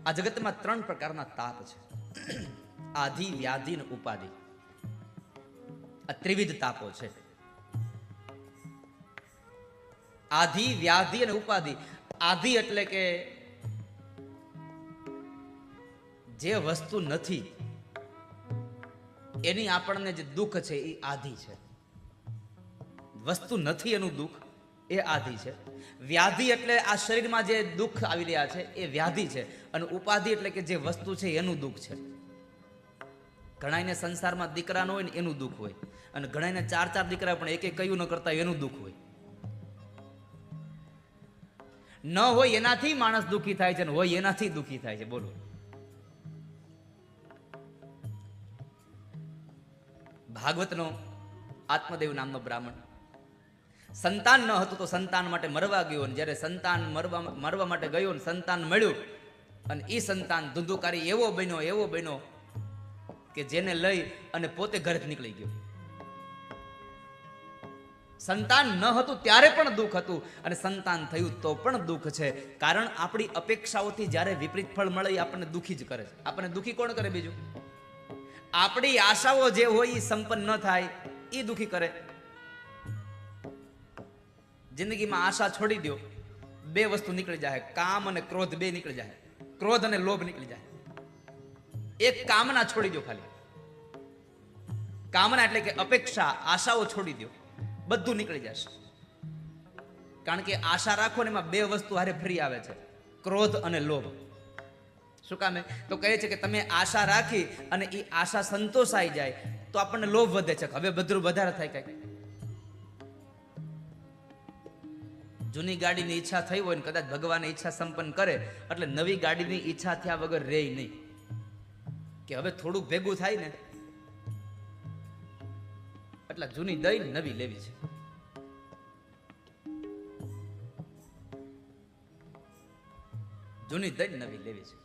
આ જગતમાં 3 પ્રકારના તાપ છે: આધિ, વ્યાધિ અને ઉપાધિ. આ ત્રિવિધ તાપો છે. આધિ, વ્યાધિ અને ઉપાધિ. આધિ એટલે કે જે વસ્તુ નથી એની આપણને જે દુઃખ છે એ આધિ છે. વસ્તુ નથી એનું દુઃખ એ આધિ છે. વ્યાધિ એટલે આ શરીરમાં જે દુઃખ આવી રહ્યા છે એ વ્યાધિ છે. અને ઉપાધિ એટલે કે જે વસ્તુ છે એનું દુઃખ છે. ઘણાને સંસારમાં દીકરા ન હોય ને એનું દુઃખ હોય, અને ઘણાને 4 દીકરા પણ એક કયું ન કરતા એનું દુઃખ હોય. ન હોય એનાથી માણસ દુઃખી થાય છે, ને હોય એનાથી દુઃખી થાય છે. બોલો, ભાગવતનો આત્મદેવ નામનો બ્રાહ્મણ સંતાન ન હતું તો સંતાન માટે મરવા ગયો, અને જ્યારે સંતાન મરવા માટે ગયો ને સંતાન મળ્યું, અને એ સંતાન ધુંધુકારી એવો બન્યો કે જેને લઈ અને પોતે ઘરેથી નીકળી ગયો. સંતાન ન હતું ત્યારે પણ દુઃખ હતું, અને સંતાન થયું તો પણ દુઃખ છે. કારણ આપણી અપેક્ષાઓથી જ્યારે વિપરીત ફળ મળે એ આપણને દુઃખી જ કરે છે. આપણને દુઃખી કોણ કરે? બીજું. આપણી આશાઓ જે હોય એ સંપન્ન ન થાય એ દુઃખી કરે. જિંદગીમાં આશા છોડી દો, 2 વસ્તુ નીકળી જાય: કામ અને ક્રોધ. 2 નીકળી જાય. ક્રોધ અને લોભ નીકળી જાય. એક કામના છોડી દો. ખાલી કામના એટલે કે અપેક્ષા, આશાઓ છોડી દો, બધું નીકળી જશે. કારણ કે આશા રાખો ને એમાં 2 વસ્તુ હારે ફ્રી આવે છે: ક્રોધ અને લોભ. શું કામે? તો કહે છે કે તમે આશા રાખી અને એ આશા સંતોષાઈ જાય તો આપણને લોભ વધે છે. હવે બધું વધારે થાય. કઈ જૂની ગાડીની ઈચ્છા થઈ હોય ને કદાચ ભગવાન ઈચ્છા સંપન્ન કરે એટલે નવી ગાડીની ઈચ્છા થયા વગર રહે નહીં, કે હવે થોડુંક ભેગું થાય ને એટલે જૂની દઈ નવી લેવી છે. જૂની દઈ નવી લેવી છે.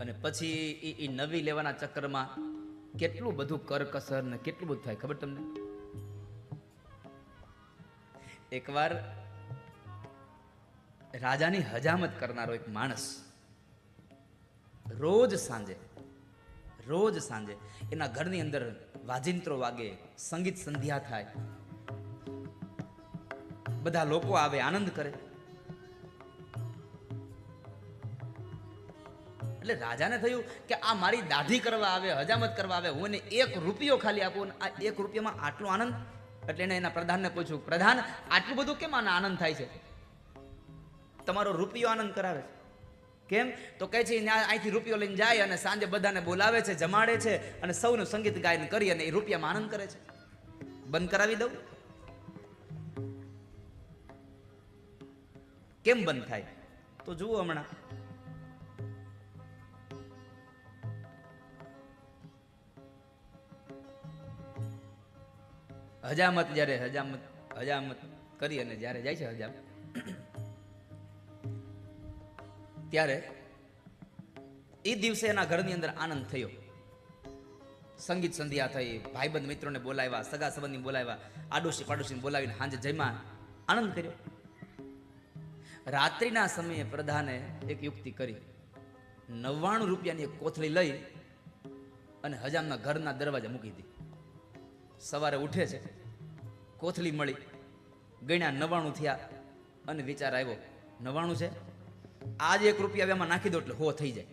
અને પછી એ નવી લેવાના ચક્કરમાં કેટલું બધું કરકસર ને કેટલું બધું થાય ખબર તમને? એકવાર રાજાની હજામત કરનારો એક માણસ રોજ સાંજે એના ઘરની અંદર વાજિંત્રો વાગે, સંગીત સંધ્યા થાય, બધા લોકો આવે, આનંદ કરે. એટલે રાજાને થયું કે આ મારી દાઢી કરવા આવે, હજામત કરવા આવે, હું એને 1 રૂપિયો ખાલી આપું, આ 1 રૂપિયામાં આટલો આનંદ. એટલે એને એના પ્રધાનને પૂછ્યું, પ્રધાન, આટલું બધું કેમ આના આનંદ થાય છે? તમારો રૂપિયો આનંદ કરાવે છે. કેમ? તો કહે છે અહીંથી રૂપિયો લઈને જાય અને સાંજે બધાને બોલાવે છે, જમાડે છે, અને સૌનું સંગીત ગાયન કરી અને એ રૂપિયામાં આનંદ કરે છે. બંધ કરાવી દઉં? કેમ બંધ થાય? તો જુઓ હમણાં. હજામત કરી અને જ્યારે જાય છે હજામત, ત્યારે એ દિવસે એના ઘરની અંદર આનંદ થયો. સંગીત સંધ્યા થઈ, ભાઈબંધ મિત્રોને બોલાવ્યા, સગા સંબંધી બોલાવ્યા, આડોશી પાડોશીને બોલાવીને સાંજે જમ્યા, આનંદ કર્યો. રાત્રિના સમયે પ્રધાને એક યુક્તિ કરી. 99 રૂપિયાની એક કોથળી લઈ અને હજામના ઘરના દરવાજા મૂકી દીધી. સવારે ઉઠે છે, કોથળી મળી, ગણ્યા 99 થયા, અને વિચાર આવ્યો 99 છે, આજે 1 રૂપિયા એમાં નાખી દો એટલે 100 થઈ જાય.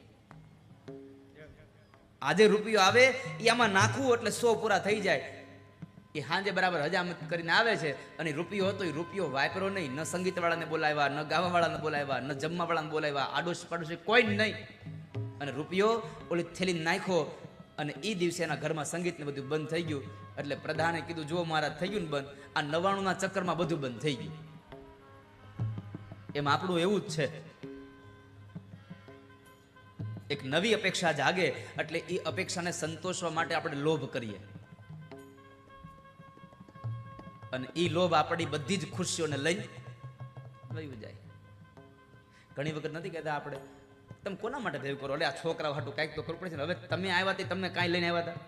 આજે રૂપિયો આવે એ આમાં નાખવું એટલે 100 પૂરા થઈ જાય. એ સાંજે બરાબર હજામત કરીને આવે છે, અને રૂપિયો હતો એ રૂપિયો વાપરો નહીં. ન સંગીત વાળાને બોલાવ્યા, ન ગાવા વાળાને બોલાવ્યા, ન જમવા વાળાને બોલાવ્યા, આડોશી પાડોશી કોઈ નહીં. અને રૂપિયો ઓલી થેલી નાખ્યો, અને એ દિવસે એના ઘરમાં સંગીત ને બધું બંધ થઈ ગયું. એટલે પ્રધાને કીધું, જો મહારાજ થઈ ગયું ને બંધ, આ 99 ના ચક્કરમાં બધું બંધ થઈ ગયું. એમ આપણું એવું જ છે. એક નવી અપેક્ષા જાગે એટલે એ અપેક્ષાને સંતોષવા માટે આપણે લોભ કરીએ, અને એ લોભ આપણી બધી જ ખુશીઓને લઈ જાય. ઘણી વખત નથી કહેતા આપણે, તમે કોના માટે ભેગું કરો? એટલે આ છોકરાઓ હાટું કાંઈક તો કરવું પડે છે. હવે તમે આવ્યા તે તમને કાંઈ લઈને આવ્યા હતા?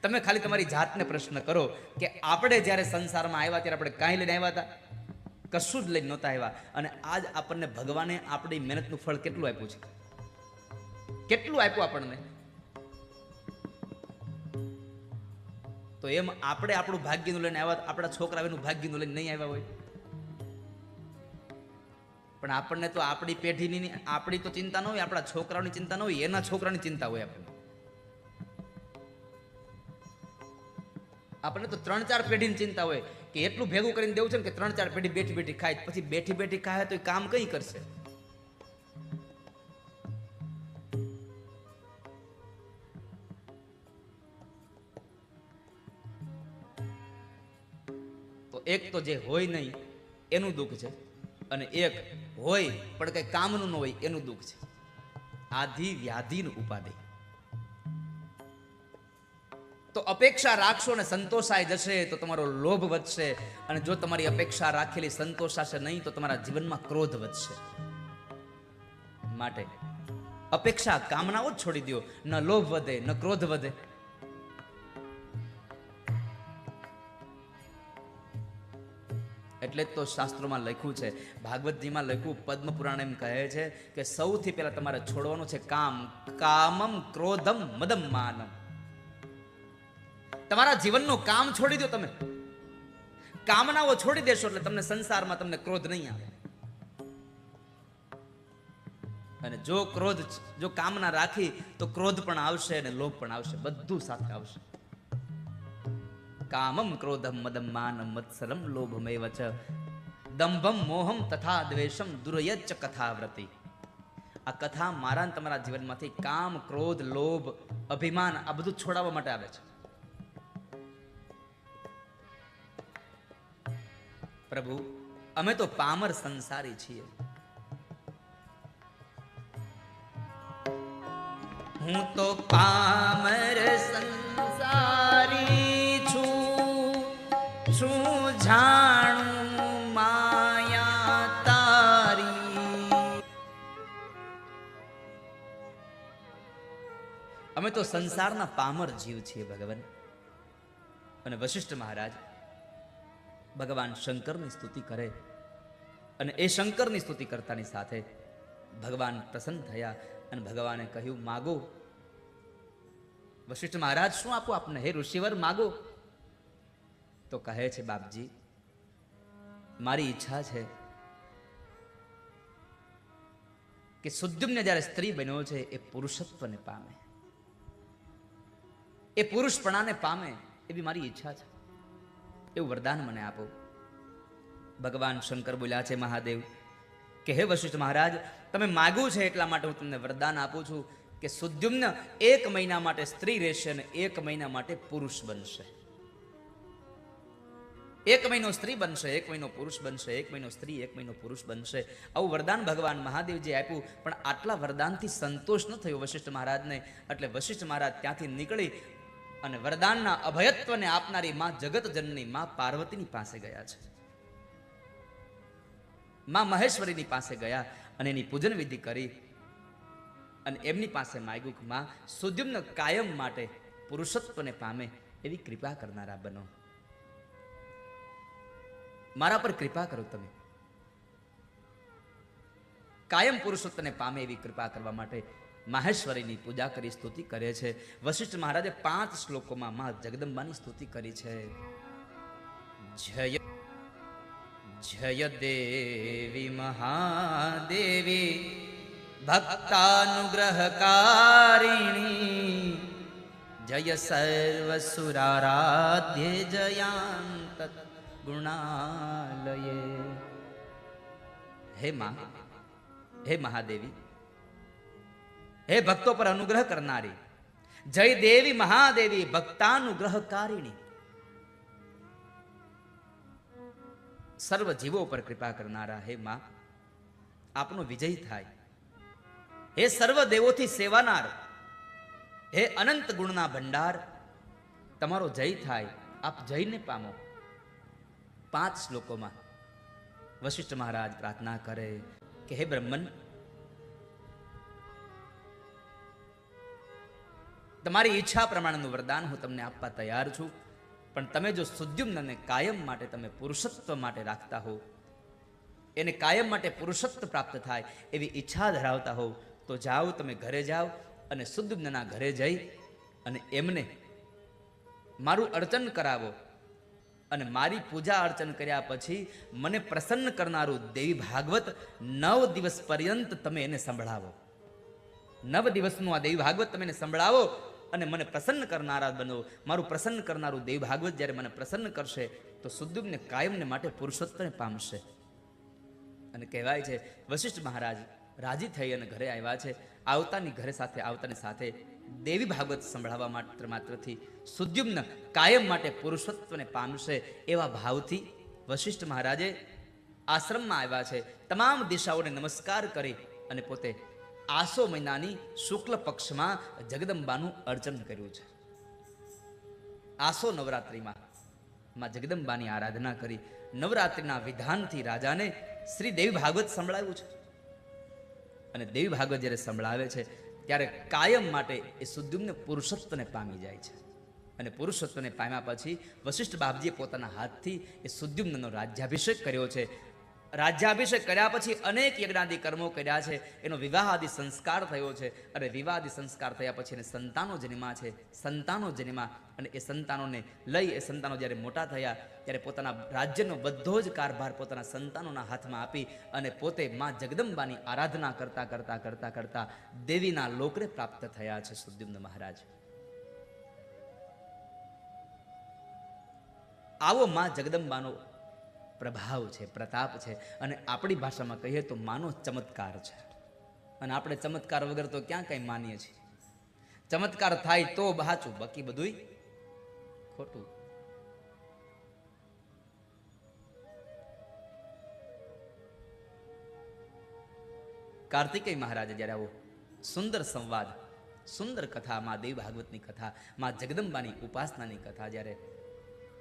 તમે ખાલી તમારી જાતને પ્રશ્ન કરો કે આપણે જ્યારે સંસારમાં આવ્યા ત્યારે આપણે કાંઈ લઈને આવ્યા હતા? કશું જ લઈને નહોતા આવ્યા. અને આજ આપણને ભગવાને આપણી મહેનતનું ફળ કેટલું આપ્યું છે, કેટલું આપ્યું આપણને. તો એમ આપણે આપણું ભાગ્યનું લઈને આવ્યા, આપણા છોકરા એનું ભાગ્યનું લઈને નહીં આવ્યા હોય. પણ આપણને તો આપણી પેઢીની, આપણી તો ચિંતા ન હોય, આપણા છોકરાઓની ચિંતા ન હોય, એના છોકરાની ચિંતા હોય. આપણને તો 3-4 પેઢીની ચિંતા હોય કે એટલું ભેગું કરીને દેવું છે ને કે 3-4 પેઢી બેઠી બેઠી ખાય. પછી બેઠી બેઠી ખાય તો એ કામ કઈ કરશે? તો એક તો જે હોય નહીં એનું દુઃખ છે, અને એક હોય પણ કઈ કામનું ન હોય એનું દુઃખ છે. આધિ વ્યાધિનું ઉપાધિ. તો અપેક્ષા રાખશો ને સંતોષાઈ જશે તો તમારો લોભ વધશે, અને જો તમારી અપેક્ષા રાખેલી સંતોષાશે નહીં તો તમારા જીવનમાં ક્રોધ વધશે. માટે અપેક્ષા, કામનાઓ જ છોડી દો, ન લોભ વધે ન ક્રોધ વધે. એટલે જ તો શાસ્ત્રોમાં લખ્યું છે, ભાગવતજીમાં લખ્યું, પદ્મ પુરાણ એમ કહે છે કે સૌથી પહેલા તમારે છોડવાનું છે કામ. કામમ ક્રોધમ મદમ માનમ. તમારા જીવનનું કામ છોડી દો. તમે કામનાઓ છોડી દેશો એટલે તમને સંસારમાં તમને ક્રોધ નહીં આવે. અને જો કામના રાખી તો ક્રોધ પણ આવશે અને લોભ પણ આવશે, બધું સાથે આવશે. કામમ ક્રોધમ મદમ માનમ મત્સરમ લોભમેવ ચ દંભમ મોહમ તથા દ્વેષમ દુર્યચ્ચ કથાવ્રતિ. આ કથા મારા તમારા જીવનમાંથી કામ, ક્રોધ, લોભ, અભિમાન આ બધું છોડાવવા માટે આવે છે. પ્રભુ, અમે તો પામર સંસારી છીએ. હું તો પામર સંસારી છું, જાણું માયા તારી. અમે તો સંસારના પામર જીવ છીએ ભગવાન. અને વશિષ્ઠ મહારાજ ભગવાન શંકરની સ્તુતિ કરે, અને એ શંકરની સ્તુતિ કરતાની સાથે ભગવાન પ્રસન્ન થયા અને ભગવાને કહ્યું, માગો. વશિષ્ઠ મહારાજ, શું આપું આપને? હે ઋષિવર, માગો. તો કહે છે, બાપજી, મારી ઈચ્છા છે કે સુદ્યુમ્ન જ્યારે સ્ત્રી બન્યો છે એ પુરુષત્વને પામે, એ પુરુષપણાને પામે, એવી મારી ઈચ્છા છે. એવું વરદાન મને આપો. ભગવાન શંકર બોલ્યા છે, મહાદેવ, કે હે વશિષ્ઠ મહારાજ, તમે માગ્યું છે એટલા માટે હું તમને વરદાન આપું છું કે સુદ્યુમ્ન 1 મહિના માટે સ્ત્રી રહેશે અને 1 મહિના માટે પુરુષ બનશે. 1 મહિનો સ્ત્રી બનશે, 1 મહિનો પુરુષ બનશે, 1 મહિનો સ્ત્રી, 1 મહિનો પુરુષ બનશે. આવું વરદાન ભગવાન મહાદેવજી આપ્યું. પણ આટલા વરદાનથી સંતોષ ન થયો વશિષ્ઠ મહારાજને. એટલે વશિષ્ઠ મહારાજ ત્યાંથી નીકળી અને વરદાનના અભયત્વને આપનારી માં જગત જનની માં પાર્વતીની પાસે ગયા છે. માં મહેશ્વરીની પાસે ગયા અને એની પૂજન વિધિ કરી અને એમની પાસે માગ્યું કે માં, સુદ્યુમ્ન કાયમ માટે પુરુષત્વને પામે એવી કૃપા કરનારા બનો. મારા પર કૃપા કરો તમે. કાયમ પુરુષત્વને પામે એવી કૃપા કરવા માટે માહેશ્વરીની પૂજા કરી સ્તુતિ કરે છે. વશિષ્ઠ મહારાજે 5 શ્લોકોમાં માં જગદંબાની સ્તુતિ કરી છે. જય જય દેવી મહાદેવી ભક્તાનુગ્રહકારિણી, જય સર્વસુરારાધ્યે જયાંત ગુણાલયે. હે માં, હે મહાદેવી, હે ભક્તો પર અનુગ્રહ કરનારી, જય દેવી મહાદેવી ભક્તાનુગ્રહકારિણી, સર્વ જીવો પર કૃપા કરનારા હે માં, આપનો વિજય થાય. હે સર્વ દેવોથી સેવાનાર, હે અનંત ગુણના ભંડાર, તમારો જય થાય. આપ જયને પામો. 5 શ્લોકોમાં વશિષ્ઠ મહારાજ પ્રાર્થના કરે કે હે બ્રહ્મન, તમારી ઈચ્છા પ્રમાણેનું વરદાન હું તમને આપવા તૈયાર છું. પણ તમે જો સુદ્યુમ્નને કાયમ માટે તમે પુરુષત્વ માટે રાખતા હો એને કાયમ માટે પુરુષત્વ પ્રાપ્ત થાય એવી ઈચ્છા ધરાવતા હોવ તો જાઓ, તમે ઘરે જાઓ અને સુદ્યુમ્નના ઘરે જઈ અને એમને મારું અર્ચન કરાવો અને મારી પૂજા અર્ચન કર્યા પછી મને પ્રસન્ન કરનારું દેવી ભાગવત 9 દિવસ પર્યંત તમે એને સંભળાવો. 9 દિવસનું આ દેવી ભાગવત તમે એને સંભળાવો અને મને પ્રસન્ન કરનારા બનો. મારું પ્રસન્ન કરનારું દેવી ભાગવત જ્યારે મને પ્રસન્ન કરશે તો સુદ્યુમ્ન કાયમને માટે પુરુષત્વને પામશે. અને કહેવાય છે વશિષ્ઠ મહારાજ રાજી થઈ અને ઘરે આવ્યા છે. આવતાની સાથે દેવી ભાગવત સંભળાવવા માત્રથી સુદ્યુમ્ન કાયમ માટે પુરુષત્વને પામશે એવા ભાવથી વશિષ્ઠ મહારાજે આશ્રમમાં આવ્યા છે. તમામ દિશાઓને નમસ્કાર કરી અને પોતે આસો મહિનાની શુક્લ પક્ષમાં જગદંબાનું અર્ચન કર્યું છે. આસો નવરાત્રિમાં માં જગદંબાની આરાધના કરી નવરાત્રિના વિધાનથી રાજાને શ્રી દેવી ભાગવત સંભળાવ્યું છે. અને દેવી ભાગવત જ્યારે સંભળાવે છે ત્યારે કાયમ માટે એ સુદ્યુમ્ન પુરુષત્વને પામી જાય છે. અને પુરુષત્વને પામ્યા પછી વશિષ્ઠ બાપજીએ પોતાના હાથથી એ સુદ્યુમ્નનો રાજ્યાભિષેક કર્યો છે. રાજ્યાભિષેક કર્યા પછી અનેક યજ્ઞાદિ કર્મો કર્યા છે. એનો વિવાહ આદિ સંસ્કાર થયો છે. અને વિવાહ આદિ સંસ્કાર થયા પછી એને સંતાનો જન્મ્યા છે. સંતાનો જન્મ્યા અને એ સંતાનોને લઈ એ સંતાનો જ્યારે મોટા થયા ત્યારે પોતાના રાજ્યનો બધો જ કારભાર પોતાના સંતાનોના હાથમાં આપી અને પોતે માં જગદંબાની આરાધના કરતા દેવીના લોકને પ્રાપ્ત થયા છે સુદ્યુમ્ન મહારાજ. આવો માં જગદંબાનો પ્રભાવ છે, પ્રતાપ છે. અને આપણી ભાષામાં કહીએ તો માનો ચમત્કાર છે. અને આપણે ચમત્કાર વગર તો ક્યાં કઈ માનીએ છીએ. ચમત્કાર થાય તો સાચું, બાકી બધું ખોટું. કાર્તિકેય મહારાજે જ્યારે આવો સુંદર સંવાદ, સુંદર કથા, માં દેવી ભાગવતની કથા, માં જગદંબાની ઉપાસનાની કથા જ્યારે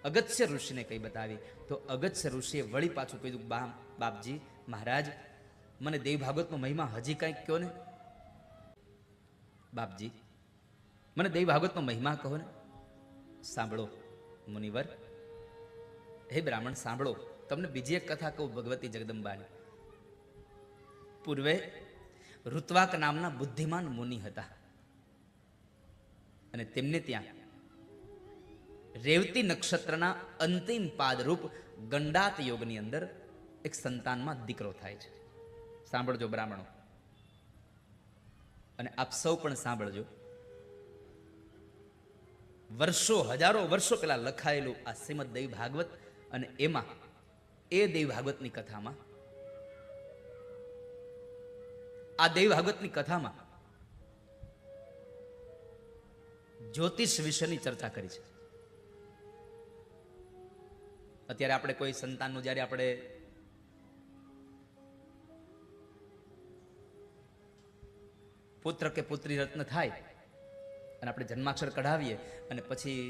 અગત્ય ઋષિને કઈ બતાવી તો અગત્ય ઋષિએ વળી પાછું કીધું, બાપજી મહારાજ મને દેવી ભાગવતનો મહિમા હજી કંઈક કહો ને. બાપજી મને દેવી ભાગવતનો મહિમા કહો ને. સાંભળો મુનિવર, હે બ્રાહ્મણ સાંભળો, તમને બીજી એક કથા કહું ભગવતી જગદંબાની. પૂર્વે ઋત્વાક નામના બુદ્ધિમાન મુનિ હતા અને તેમને ત્યાં રેવતી નક્ષત્રના અંતિમ પાદરૂપ ગંડાત યોગની અંદર એક સંતાનમાં દીકરો થાય છે. સાંભળજો બ્રાહ્મણો, અને આપ સૌ પણ સાંભળજો. હજારો વર્ષો પહેલા લખાયેલું આ શ્રીમદ દેવી ભાગવત, અને એમાં એ દેવી ભાગવતની કથામાં જ્યોતિષ વિશેની ચર્ચા કરી છે. અત્યારે આપણે કોઈ સંતાનનું જ્યારે આપણે પુત્ર કે પુત્રી રત્ન થાય અને આપણે જન્માક્ષર કઢાવીએ અને પછી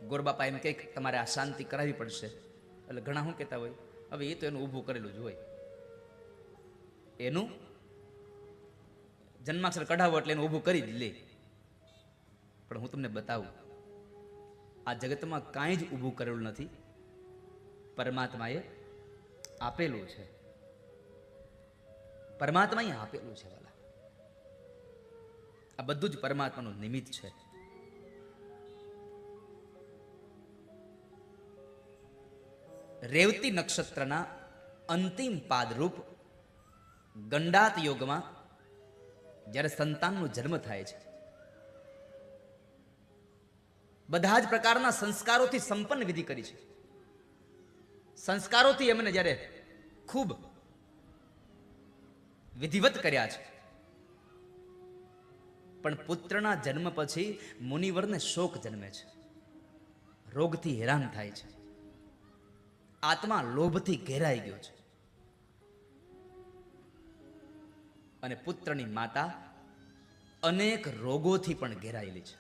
ગોરબાપા એમ કે તમારે આ શાંતિ કરાવવી પડશે, એટલે ઘણા શું કહેતા હોય, હવે એ તો એનું ઊભું કરેલું જ હોય, એનું જન્માક્ષર કઢાવો એટલે એનું ઊભું કરી જ લે. પણ હું તમને બતાવું, આ જગતમાં કાંઈ જ ઊભું કરેલું નથી, પરમાત્માએ આપેલું છે. પરમાત્માએ આપેલું છે વાલા. આ બધું જ પરમાત્માનું નિમિત્ત છે. રેવતી નક્ષત્રના અંતિમ પાદરૂપ ગંડાત યોગમાં જ્યારે સંતાનનો જન્મ થાય છે, બધા જ પ્રકારના સંસ્કારોથી સંપન્ન વિધિ કરી છે. સંસ્કારોથી એમને જ્યારે ખૂબ વિધિવત કર્યા છે. પણ પુત્રના જન્મ પછી મુનિવરને શોક જન્મે છે, રોગથી હેરાન થાય છે, આત્મા લોભથી ઘેરાઈ ગયો છે. અને પુત્રની માતા અનેક રોગોથી પણ ઘેરાયેલી છે.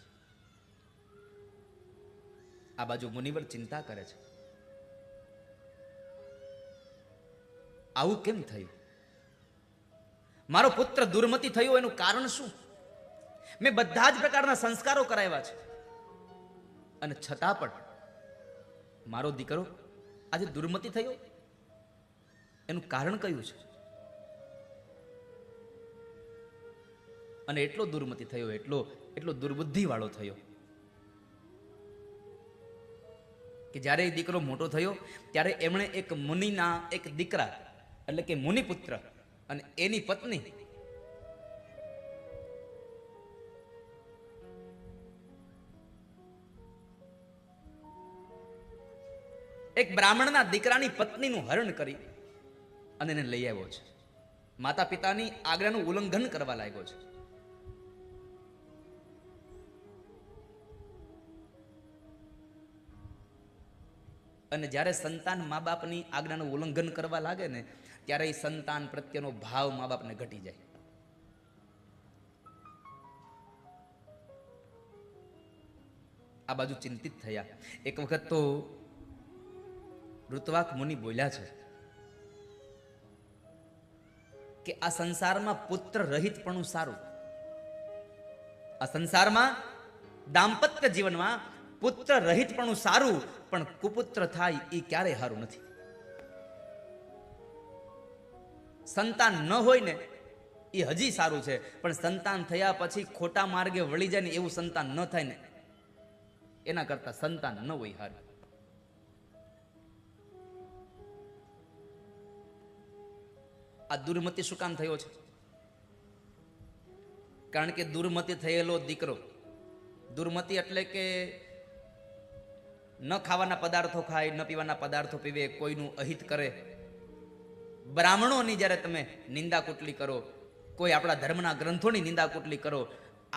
આ બાજુ મુનિવર ચિંતા કરે છે, આવું કેમ થયું? મારો પુત્ર દુર્મતિ થયો, એનું કારણ શું? મેં બધા જ પ્રકારના સંસ્કારો કરાવ્યા છે અને છતાં પણ મારો દીકરો આજે દુર્મતિ થયો, એનું કારણ કયું છે? અને એટલો દુર્મતિ થયો, એટલો દુર્બુદ્ધિ વાળો થયો કે જ્યારે એ દીકરો મોટો થયો ત્યારે એમણે એક મુનિના એક દીકરા એટલે કે મુનિપુત્ર અને એની પત્ની એક બ્રાહ્મણના દીકરાની પત્નીનું હરણ કરી અને એને લઈ આવ્યો છે. માતા પિતાની આજ્ઞાનું ઉલ્લંઘન કરવા લાગ્યો છે. અને જ્યારે સંતાન મા બાપની આજ્ઞાનું ઉલ્લંઘન કરવા લાગે ને ત્યારે એ સંતાન પ્રત્યેનો ભાવ મા બાપને ઘટી જાય. આ બાજુ ચિંતિત થયા. એક વખત તો ઋત્વાક મુનિ બોલ્યા છે કે આ સંસારમાં પુત્ર રહિતપણું સારું. આ સંસારમાં દાંપત્ય જીવનમાં પુત્ર રહિતપણું સારું, પણ કુપુત્ર થાય એ ક્યારેય સારું નથી. સંતાન ન હોય ને એ હજી સારું છે, પણ સંતાન થયા પછી ખોટા માર્ગે વળી જાય ને એવું સંતાન ન થાય ને એના કરતા સંતાન ન હોય સારું. આ દુર્મતિ શું કામ થયો છે? કારણ કે દુર્મતિ થયેલો દીકરો, દુર્મતિ એટલે કે ન ખાવાના પદાર્થો ખાય, ન પીવાના પદાર્થો પીવે, કોઈનું અહિત કરે, બ્રાહ્મણોની જ્યારે તમે નિંદા કુટલી કરો, કોઈ આપણા ધર્મના ગ્રંથોની નિંદા કુટલી કરો,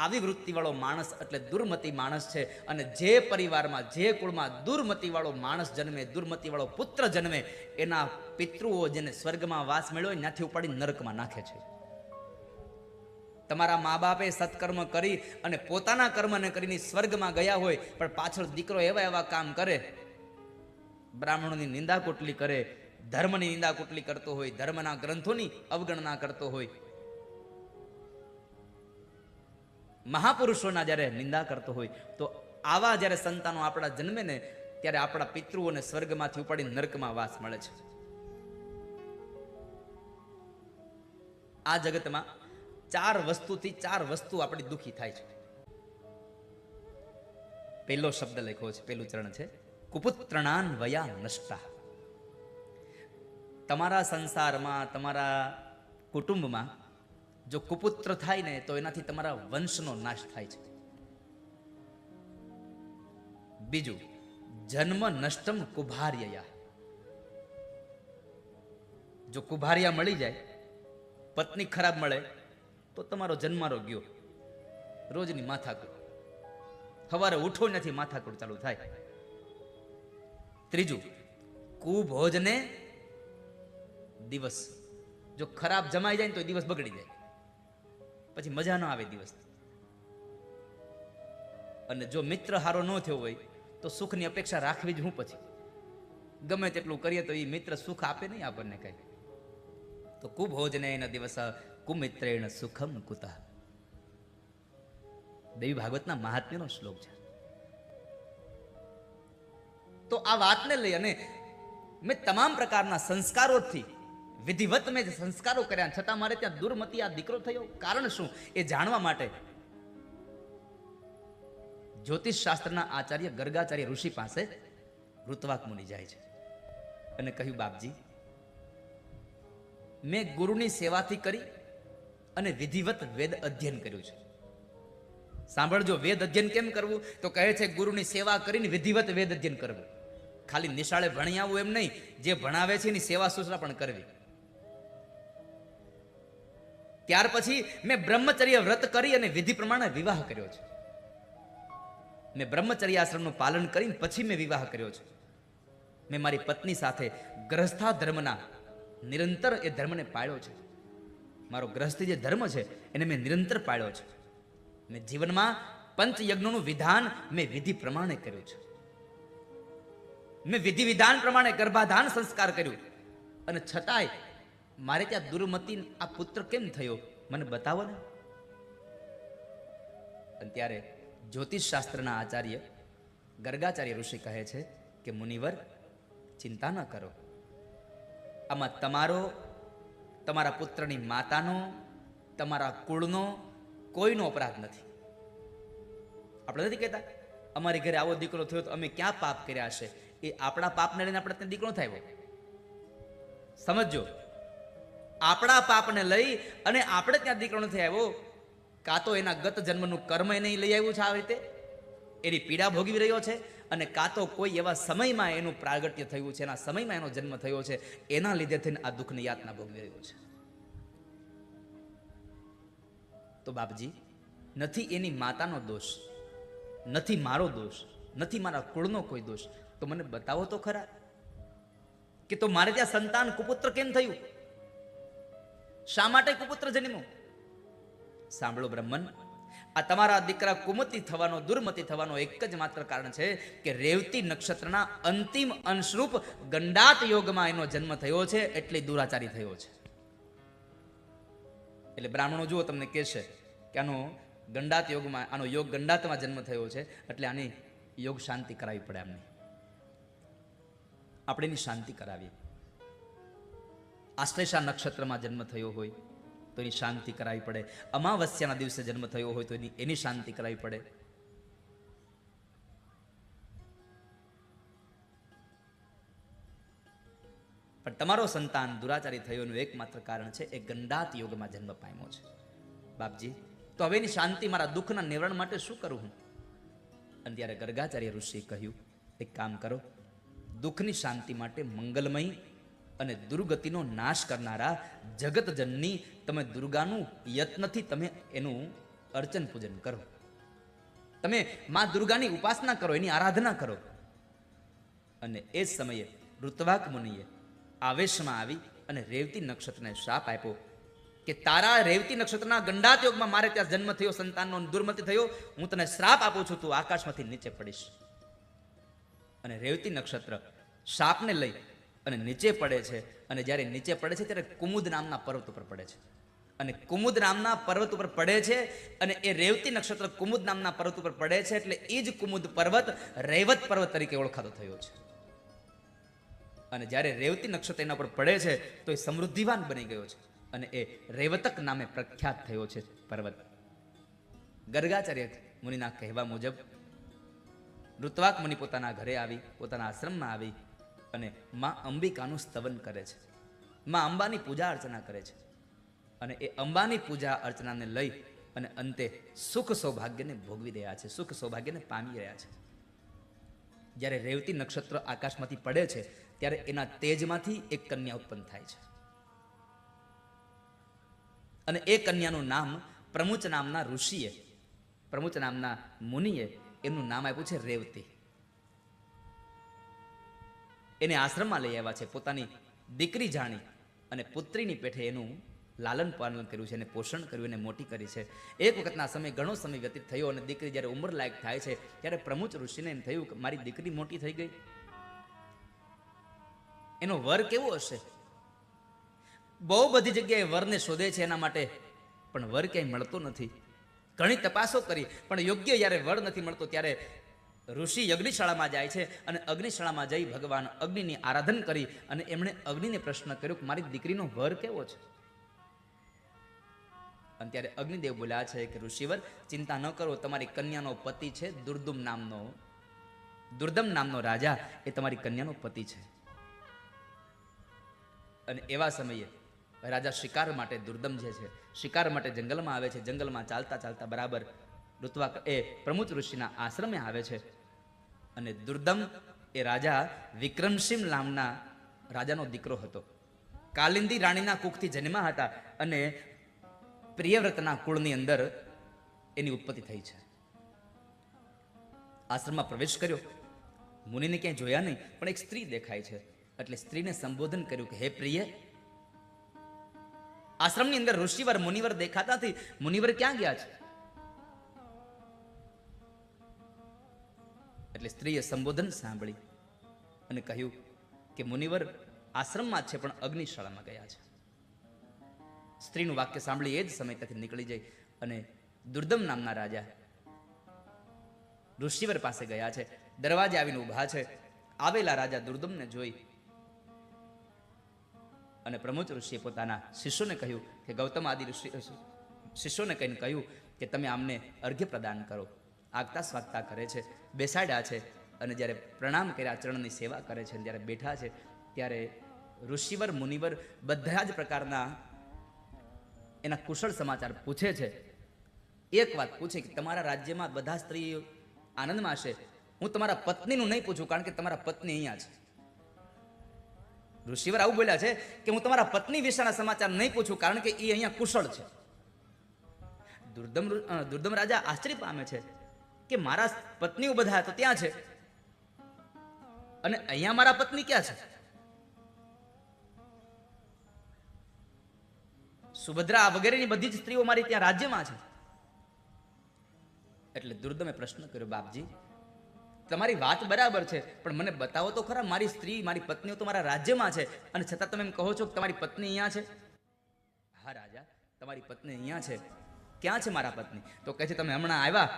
આવી વૃત્તિવાળો માણસ એટલે દુર્મતિ માણસ છે. અને જે પરિવારમાં, જે કુળમાં દુર્મતિવાળો માણસ જન્મે, દુર્મતિવાળો પુત્ર જન્મે, એના પિતૃઓ જેને સ્વર્ગમાં વાસ મળ્યો હોય ત્યાંથી ઉપાડી નરકમાં નાખે છે. તમારા મા બાપે સત્કર્મ કરી અને પોતાના કર્મને કરીને સ્વર્ગમાં ગયા હોય, પણ પાછળ દીકરો એવા કામ કરે, બ્રાહ્મણોની નિંદા કુટલી કરે, ધર્મની નિંદા કુટલી કરતો હોય, ધર્મના ગ્રંથોની અવગણના કરતો હોય, મહાપુરુષોના જ્યારે નિંદા કરતો હોય, તો આવા જ્યારે સંતાનો આપણા જન્મે ને ત્યારે આપણા પિતૃઓને સ્વર્ગમાંથી ઉપાડી નરકમાં વાસ મળે છે. આ જગતમાં ચાર વસ્તુ આપણી દુખી થાય છે. પહેલો શબ્દ લખ્યો છે, પહેલું ચરણ છે કુપુત્રણાન વયા નષ્ટા. તમારા સંસારમાં, તમારા કુટુંબમાં જો કુપુત્ર થાય ને તો એનાથી તમારા વંશનો નાશ થાય છે. બીજું, જન્મ નષ્ટમ કુભાર્યયા. જો કુભાર્યા મળી જાય, પત્ની ખરાબ મળે તો તમારો જન્મારો ગયો. રોજની માથાકૂટ, સવારે ઉઠો નથી માથાકૂટ ચાલુ થાય. ત્રીજું, કુભોજને દિવસ. જો ખરાબ જમાઈ જાય ને તો દિવસ બગડી જાય, પછી મજા ન આવે દિવસ. અને જો મિત્ર હારો ન થયો હોય તો સુખની અપેક્ષા રાખવી જ હું પછી. ગમે તેટલું કરીએ તો એ મિત્ર સુખ આપે નહીં આપણને કઈ. તો કુભોજને એના દિવસ કુમિત્રેણ સુખમ કુતઃ. દેવી ભાગવતના મહાત્મ્યનો શ્લોક છે. તો આ વાતને લઈ અને મેં તમામ પ્રકારના સંસ્કારોથી વિધિવત મેં સંસ્કારો કર્યા, છતાં મારે ત્યાં દુર્મતિ આ દીકરો થયો. કારણ શું એ જાણવા માટે જ્યોતિષ શાસ્ત્રના આચાર્ય ગર્ગાચાર્ય ઋષિ પાસે ઋત્વાક મુનિ જાય છે અને કહ્યું, બાપજી, મેં ગુરુની સેવાથી કરી અને વિધિવત વેદ અધ્યયન કર્યું છે. સાંભળજો, વેદ અધ્યયન કેમ કરવું? તો કહે છે ગુરુની સેવા કરીને વિધિવત વેદ અધ્યયન કરવું. ખાલી નિશાળે ભણી આવવું એમ નહીં, જે ભણાવે છે એની સેવા શુશ્રા પણ કરવી. ત્યાર પછી મેં બ્રહ્મચર્ય વ્રત કરી અને વિધિ પ્રમાણે વિવાહ કર્યો છે. મેં બ્રહ્મચર્ય આશ્રમનું પાલન કરીને પછી મેં વિવાહ કર્યો છે. મેં મારી પત્ની સાથે ગ્રહસ્થા ધર્મના નિરંતર એ ધર્મને પાળ્યો છે. મારો ગ્રહસ્થી જે ધર્મ છે એને મેં નિરંતર પાળ્યો છે. મેં જીવનમાં પંચયજ્ઞોનું વિધાન મેં વિધિ પ્રમાણે કર્યું છે. મેં વિધિ વિધાન પ્રમાણે ગર્ભાધાન સંસ્કાર કર્યું, અને છતાંય મારે ત્યાં દુર્મતિ આ પુત્ર કેમ થયો મને બતાવો ને. અને ત્યારે જ્યોતિષ શાસ્ત્રના આચાર્ય ગર્ગાચાર્ય ઋષિ કહે છે કે મુનિવર, ચિંતા ન કરો. આમાં તમારો, તમારા પુત્રની માતાનો, તમારા કુળનો કોઈનો અપરાધ નથી. આપણે નથી કહેતા અમારી ઘરે આવો દીકરો થયો તો અમે ક્યાં પાપ કર્યા હશે? એ આપણા પાપને લઈને આપણે ત્યાં દીકરો થયો. સમજો, આપણા પાપને લઈ અને આપણે ત્યાં દીકરો નથી આવ્યો. કાં તો એના ગત જન્મનું કર્મ એને લઈ આવ્યું છે, આ રીતે એની પીડા ભોગવી રહ્યો છે, અને કાં તો કોઈ એવા સમયમાં એનું પ્રાગટ્ય થયું છે, એના સમયમાં એનો જન્મ થયો છે, એના લીધે થઈને આ દુઃખની યાતના ભોગવી રહ્યો છે. તો બાપજી, નથી એની માતાનો દોષ, નથી મારો દોષ, નથી મારા કુળનો કોઈ દોષ. તો મને બતાવો તો ખરા કે તો મારે ત્યાં સંતાન કુપુત્ર કેમ થયું? શા માટે કુપુત્ર જન્મ્યો? સાંભળો બ્રહ્મન, આ તમારા દીકરા કુમતિ થવાનો, દુર્મતિ થવાનો એક જ માત્ર કારણ છે કે રેવતી નક્ષત્રના અંતિમ અંશરૂપ ગંડાત યોગમાં એનો જન્મ થયો છે, એટલે દુરાચારી થયો છે. એટલે બ્રાહ્મણો જુઓ તમને કહેશે કે આનો ગંડાત યોગમાં, આનો યોગ ગંડાતમાં જન્મ થયો છે, એટલે આની યોગ શાંતિ કરાવી પડે. આપણે એની શાંતિ કરાવીએ. આશ્લેષા નક્ષત્રમાં જન્મ થયો હોય તો એની શાંતિ કરાવી પડે. અમાવસ્યાના દિવસે જન્મ થયો હોય તો એની શાંતિ કરાવી પડે. પણ તમારો સંતાન દુરાચારી થયોનું એકમાત્ર કારણ છે એ ગંડાત યોગમાં જન્મ પામ્યો છે. બાપજી, તો હવે એની શાંતિ, મારા દુઃખના નિવારણ માટે શું કરું હું? અને ત્યારે ગર્ગાચાર્ય ઋષિએ કહ્યું, એક કામ કરો, દુઃખની શાંતિ માટે મંગલમય અને દુર્ગતિનો નાશ કરનારા જગતજનની તમે દુર્ગાનું યત્નથી તમે એનું અર્ચન પૂજન કરો. તમે માં દુર્ગાની ઉપાસના કરો, એની આરાધના કરો. અને એ જ સમયે ઋત્વાક મુનિએ આવેશમાં આવી અને રેવતી નક્ષત્રને શાપ આપ્યો કે તારા રેવતી નક્ષત્રના ગંડાત યોગમાં મારે ત્યાં જન્મ થયો, સંતાનનો દુર્મતિ થયો, હું તને શ્રાપ આપું છું, તું આકાશમાંથી નીચે પડીશ. અને રેવતી નક્ષત્ર શાપને લઈ અને નીચે પડે છે. અને જ્યારે નીચે પડે છે ત્યારે કુમુદ નામના પર્વત ઉપર પડે છે. અને કુમુદ નામના પર્વત ઉપર પડે છે, અને એ રેવતી નક્ષત્ર કુમુદ નામના પર્વત ઉપર પડે છે, એટલે એ જ કુમુદ પર્વત રૈવત પર્વત તરીકે ઓળખાતો થયો છે. અને જ્યારે રેવતી નક્ષત્ર એના પર પડે છે તો એ સમૃદ્ધિવાન બની ગયો છે, અને એ રૈવતક નામે પ્રખ્યાત થયો છે પર્વત. ગર્ગાચાર્ય મુનિના કહેવા મુજબ ઋત્વાક મુનિ પોતાના ઘરે આવી, પોતાના આશ્રમમાં આવી અને માં અંબિકાનું સ્તવન કરે છે, માં અંબાની પૂજા અર્ચના કરે છે. અને એ અંબાની પૂજા અર્ચનાને લઈ અને અંતે સુખ સૌભાગ્યને ભોગવી રહ્યા છે, સુખ સૌભાગ્યને પામી રહ્યા છે. જ્યારે રેવતી નક્ષત્ર આકાશમાંથી પડે છે ત્યારે એના તેજમાંથી એક કન્યા ઉત્પન્ન થાય છે. અને એ કન્યાનું નામ પ્રમુચ નામના ઋષિએ, પ્રમુચ નામના મુનિએ એનું નામ આપ્યું છે રેવતી. એને આશ્રમમાં લઈ આવ્યા છે, પોતાની દીકરી જાણી અને પુત્રીની પેઠે એનું લાલન પાલન કર્યું છે, એને પોષણ કર્યું, એને મોટી કરી છે. એક વખતના સમય, ઘણો સમય વ્યતીત થયો અને દીકરી જ્યારે ઉંમર લાયક થાય છે ત્યારે પ્રમુચ ઋષિને એમ થયું કે મારી દીકરી મોટી થઈ ગઈ, એનો વર કેવો હશે? બહુ બધી જગ્યાએ વરને શોધે છે એના માટે, પણ વર ક્યાંય મળતો નથી. ઘણી તપાસો કરી પણ યોગ્ય જ્યારે વર નથી મળતો ત્યારે ઋષિ અગ્નિશાળામાં જાય છે અને અગ્નિશાળામાં જઈ ભગવાન અગ્નિની આરાધન કરી અને એમણે અગ્નિને પ્રશ્ન કર્યો કે મારી દીકરીનો વર કેવો છે? અને ત્યારે અગ્નિદેવ બોલ્યા છે કે ઋષિવર, ચિંતા ન કરો, તમારી કન્યાનો પતિ છે દુર્દમ નામનો રાજા, એ તમારી કન્યાનો પતિ છે. અને એવા સમયે રાજા શિકાર માટે, દુર્દમ જે છે શિકાર માટે જંગલમાં આવે છે. જંગલમાં ચાલતા ચાલતા બરાબર ઋત્વાક એ પ્રમુચ ઋષિના આશ્રમે આવે છે. અને દુર્દમ એ રાજા વિક્રમસિંહ નામના રાજાનો દીકરો હતો. કાલિંદી રાણીના કુખથી જન્મ્યા હતા અને પ્રિયવ્રતના કુળની અંદર એની ઉત્પત્તિ થઈ છે. આશ્રમમાં પ્રવેશ કર્યો, મુનિને ક્યાંય જોયા નહીં, પણ એક સ્ત્રી દેખાય છે એટલે સ્ત્રીને સંબોધન કર્યું કે હે પ્રિય. આશ્રમની અંદર ઋષિવર મુનિવર દેખાતા નથી, મુનિવર ક્યાં ગયા છે? એટલે સ્ત્રીએ સંબોધન સાંભળી અને કહ્યું કે મુનિવર આશ્રમમાં છે પણ અગ્નિશાળામાં ગયા છે. સ્ત્રીનું વાક્ય સાંભળી એ જ સમય ત્યાંથી નીકળી જાય અને દુર્દમ નામના રાજા ઋષિવર પાસે ગયા છે. દરવાજે આવીને ઊભા છે આવેલા રાજા દુર્દમને જોઈ અને પ્રમોચ ઋષિએ પોતાના શિષ્યોને કહ્યું કે ગૌતમ આદિ ઋષિ શિષ્યોને કહીને કહ્યું કે તમે આમને અર્ઘ્ય પ્રદાન કરો. આગતા સ્વાગતા કરે છે, બેસાડ્યા છે અને જ્યારે પ્રણામ કર્યા, ચરણની સેવા કરે છે, જ્યારે બેઠા છે ત્યારે ઋષિવર મુનિવર બધા જ પ્રકારના એના કુશળ સમાચાર પૂછે છે. એક વાત પૂછે કે તમારા રાજ્યમાં બધા સ્ત્રીઓ આનંદમાં છે, હું તમારા પત્નીનું નહીં પૂછું કારણ કે તમારા પત્ની અહીંયા છે. ઋષિવર આવું બોલ્યા છે કે હું તમારા પત્ની વિશેના સમાચાર નહીં પૂછું કારણ કે એ અહીંયા કુશળ છે. દુર્દમ રાજા આશ્ચર્ય પામે છે કે મારા પત્નીઓ બધા તો ત્યાં છે અને અહીંયા મારા પત્ની ક્યાં છે? સુભદ્રા વગેરેની બધી જ સ્ત્રીઓ મારી ત્યાં રાજ્યમાં છે. એટલે દુર્દમે પ્રશ્ન કર્યો, બાપજી તમારી વાત બરાબર છે, પણ મને બતાવો તો ખરા, મારી સ્ત્રી મારી પત્નીઓ તો મારા રાજ્યમાં છે અને છતાં તમે એમ કહો છો કે તમારી પત્ની અહીંયા છે? હા રાજા, તમારી પત્ની અહીંયા છે. ક્યાં છે મારા પત્ની? તો કહે છે તમે હમણાં આવ્યા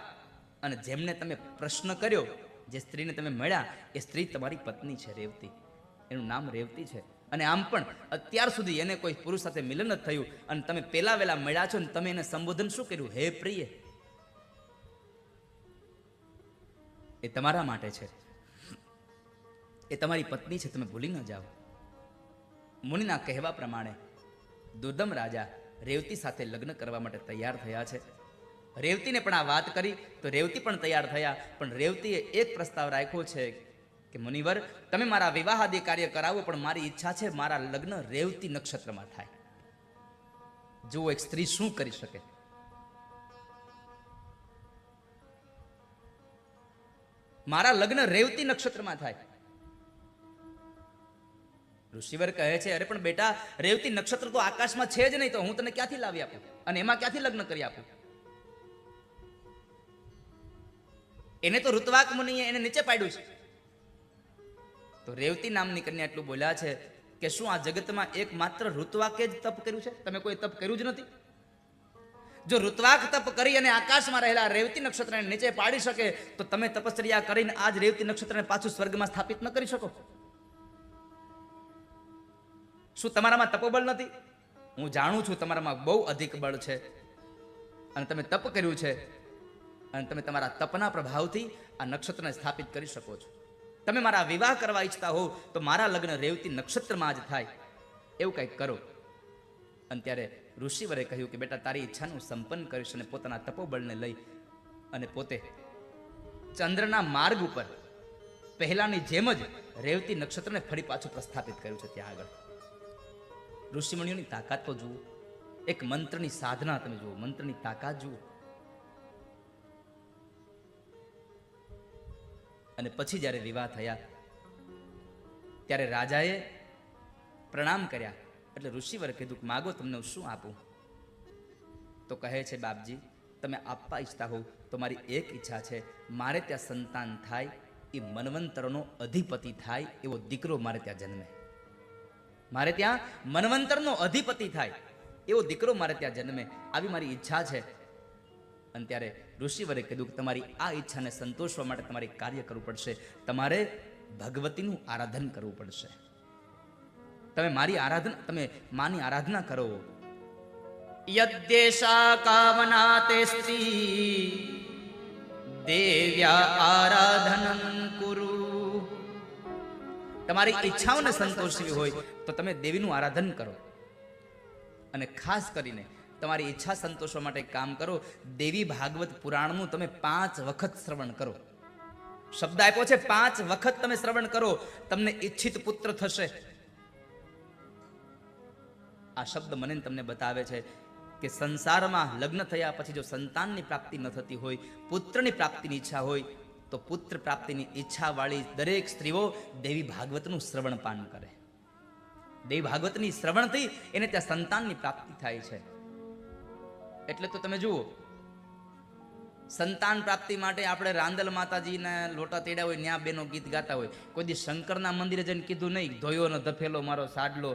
અને જેમને તમે પ્રશ્ન કર્યો, જે સ્ત્રીને તમે મળ્યા એ સ્ત્રી તમારી પત્ની છે, રેવતી. એનું નામ રેવતી છે. અને આમ પણ અત્યાર સુધી એને કોઈ પુરુષ સાથે મિલન જ થયું અને તમે પેલા વેલા મળ્યા છો ને તમે એને સંબોધન શું કર્યું? હે પ્રિય. એ તમારા માટે છે, એ તમારી પત્ની છે, તમે ભૂલી ન જાઓ. મુનિના કહેવા પ્રમાણે દુર્દમ રાજા રેવતી સાથે લગ્ન કરવા માટે તૈયાર થયા છે. રેવતીને પણ આ વાત કરી તો રેવતી પણ તૈયાર થયા, પણ રેવતીએ એક પ્રસ્તાવ રાખ્યો છે કે મુનિવર તમે મારા વિવાહ આદિ કાર્ય કરાવો, પણ મારી ઈચ્છા છે મારા લગ્ન રેવતી નક્ષત્રમાં થાય. જુઓ એક સ્ત્રી શું કરી શકે. મારા લગ્ન રેવતી નક્ષત્રમાં થાય. ઋષિવર કહે છે અરે પણ બેટા, રેવતી નક્ષત્ર તો આકાશમાં છે જ નહીં, તો હું તને ક્યાંથી લાવી આપું અને એમાં ક્યાંથી લગ્ન કરી આપું? એને તો ઋત્વાક મુનિએ એને નીચે પાડ્યું છે. તો રેવતી નામની કન્યા એટલું બોલ્યા છે કે શું આ જગતમાં એકમાત્ર ઋત્વાકે જ તપ કર્યું છે? તમે કોઈ તપ કર્યું જ નથી? જો ઋત્વાક તપ કરી અને આકાશમાં રહેલા રેવતી નક્ષત્રને નીચે પાડી શકે તો તમે તપશ્ચર્યા કરીને આજ રેવતી નક્ષત્રને પાછું સ્વર્ગમાં સ્થાપિત ન કરી શકો? શું તમારામાં તપોબળ નથી? હું જાણું છું તમારામાં બહુ અધિક બળ છે અને તમે તપ કર્યું છે અને તમે તમારા તપના પ્રભાવથી આ નક્ષત્રને સ્થાપિત કરી શકો છો. તમે મારા વિવાહ કરવા ઈચ્છતા હો તો મારા લગ્ન રેવતી નક્ષત્રમાં જ થાય, એવું કંઈક કરો. અને ત્યારે ઋષિવરે કહ્યું કે બેટા તારી ઈચ્છાનું સંપન્ન કરીશ. અને પોતાના તપોબળને લઈ અને પોતે ચંદ્રના માર્ગ ઉપર પહેલાની જેમ જ રેવતી નક્ષત્રને ફરી પાછું પ્રસ્થાપિત કર્યું છે. ત્યાં આગળ ઋષિમુનિઓની તાકાત તો જુઓ, એક મંત્રની સાધના તમે જુઓ, મંત્રની તાકાત જુઓ. અને પછી જ્યારે વિવાહ થયા ત્યારે રાજાએ પ્રણામ કર્યા. એટલે ઋષિવરે કીધું કે માગો તમને હું શું આપું? તો કહે છે બાપજી તમે આપવા ઈચ્છતા હો તો મારી એક ઈચ્છા છે, મારે ત્યાં સંતાન થાય, એ મન્વંતરનો અધિપતિ થાય એવો દીકરો મારે ત્યાં જન્મે. મારે ત્યાં મન્વંતરનો અધિપતિ થાય એવો દીકરો મારે ત્યાં જન્મે, આવી મારી ઈચ્છા છે. અને ત્યારે ઋષિવરે કીધું કે તમારી આ ઈચ્છાને સંતોષવા માટે તમારે કાર્ય કરવું પડશે. તમારે ભગવતીનું આરાધન કરવું પડશે. તમે મારી આરાધના, તમે માની આરાધના કરો. યદ્દેશા કામના તેસ્તી દેવ્યા આરાધનં કુરુ. તમારી ઈચ્છાઓને સંતોષવી હોય તો તમે દેવીનું આરાધન કરો. અને ખાસ કરીને તમારી ઈચ્છા સંતોષવા માટે કામ કરો, દેવી ભાગવત પુરાણનું તમે 5 વખત શ્રવણ કરો. શબ્દ આપ્યો છે 5 વખત તમે શ્રવણ કરો, તમને ઈચ્છિત પુત્ર થશે. આ શબ્દ મને તમને બતાવે છે કે સંસારમાં લગ્ન થયા પછી જો સંતાનની પ્રાપ્તિ ન થતી હોય, પુત્રની પ્રાપ્તિની ઈચ્છા હોય તો પુત્ર પ્રાપ્તિની ઈચ્છા વાળી દરેક સ્ત્રીઓ દેવી ભાગવતનું શ્રવણ પાન કરે. દેવી ભાગવતની શ્રવણથી એને ત્યાં સંતાનની પ્રાપ્તિ થાય છે. એટલે તો તમે જુઓ, સંતાન પ્રાપ્તિ માટે આપણે રાંદલ માતાજીના લોટા તેડ્યા હોય, ન્યા બેનો ગીત ગાતા હોય. કોઈ દી શંકરના મંદિરે જઈને કીધું નહીં ધોયો ન ધફેલો મારો સાડલો.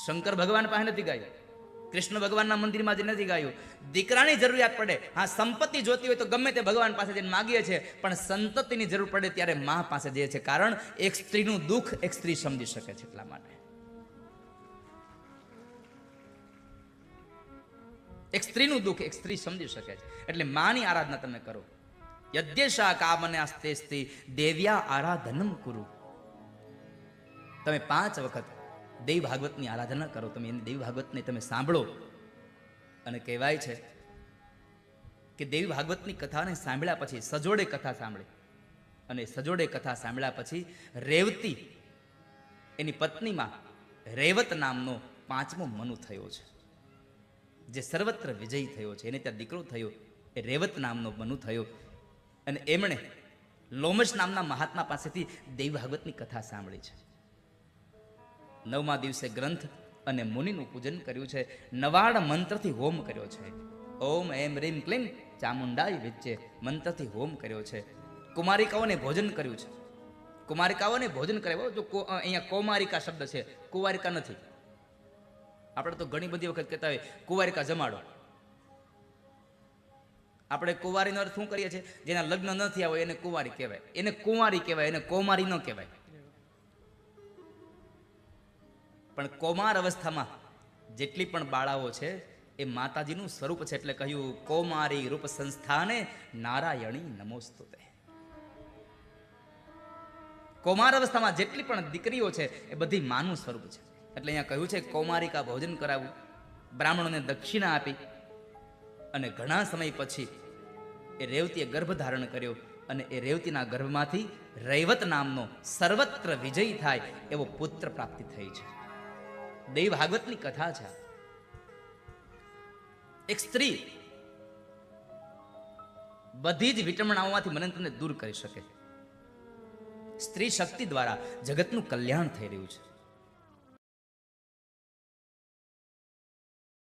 શંકર ભગવાન પાસે નથી ગાયું, કૃષ્ણ ભગવાનના મંદિરમાં જે નથી ગાયું. દીકરાની જરૂરિયાત પડે, હા સંપત્તિ જોતી હોય તો ગમે તે ભગવાન પાસે જઈને માગીએ છીએ, પણ સંતતિની જરૂર પડે ત્યારે મા પાસે જઈએ છે. કારણ એક સ્ત્રીનું દુઃખ એક સ્ત્રી સમજી શકે છે, એટલા માટે. એક સ્ત્રીનું દુઃખ એક સ્ત્રી સમજી શકે છે, એટલે માની આરાધના તમે કરો. યદ્યશા કામને આસ્તેસ્તી દેવ્યા આરાધનમ કુરુ. તમે 5 વખત દેવ ભાગવતની આરાધના કરો. તમે એની દેવ ભાગવતને તમે સાંભળો. અને કહેવાય છે કે દેવી ભાગવતની કથાને સાંભળ્યા પછી, સજોડે કથા સાંભળી, અને સજોડે કથા સાંભળ્યા પછી રેવતી એની પત્નીમાં રેવત નામનો 5મો મનુ થયો છે, જે સર્વત્ર વિજયી થયો છે. એને ત્યાં દીકરો થયો, એ રેવત નામનો મનુ થયો. અને એમણે લોમશ નામના મહાત્મા પાસેથી દેવી ભાગવતની કથા સાંભળી છે. 9મા દિવસે ગ્રંથ અને મુનિનું પૂજન કર્યું છે. 99 મંત્રથી હોમ કર્યો છે. ઓમ એમ રીમ ક્લીમ ચામુંડાઈ વિચ્ચે મંત્રથી હોમ કર્યો છે. કુમારિકાઓને ભોજન કર્યું છે. કુમારિકાઓને ભોજન કરાવ્યો. જો અહીંયા કૌમારિકા શબ્દ છે, કુવારિકા નથી. આપણે તો ઘણી બધી વખત કહેતા હોય કુવારિકા જમાડો. આપણે કુંવારીનો અર્થ શું કરીએ છીએ? જેના લગ્ન ન થયા હોય એને કુંવારી કહેવાય, એને કુંવારી કહેવાય, એને કૌમારી ન કહેવાય. પણ કૌમાર અવસ્થામાં જેટલી પણ બાળાઓ છે એ માતાજીનું સ્વરૂપ છે. એટલે કહ્યું કૌમારી રૂપ સંસ્થાને નારાયણી નમોસ્તુતે. કૌમાર અવસ્થામાં જેટલી પણ દીકરીઓ છે એ બધી માનું સ્વરૂપ છે. એટલે અહીંયા કહ્યું છે કૌમારિકા ભોજન કરાવવું, બ્રાહ્મણોને દક્ષિણા આપી. અને ઘણા સમય પછી એ રેવતીએ ગર્ભ ધારણ કર્યો. અને એ રેવતીના ગર્ભમાંથી રૈવત નામનો સર્વત્ર વિજયી થાય એવો પુત્ર પ્રાપ્તિ થઈ છે. દેવ ભાગવતની કથા છે. એક સ્ત્રી બધી જ વિટમણાઓમાંથી મને તમને દૂર કરી શકે. સ્ત્રી શક્તિ દ્વારા જગતનું કલ્યાણ થઈ રહ્યું છે.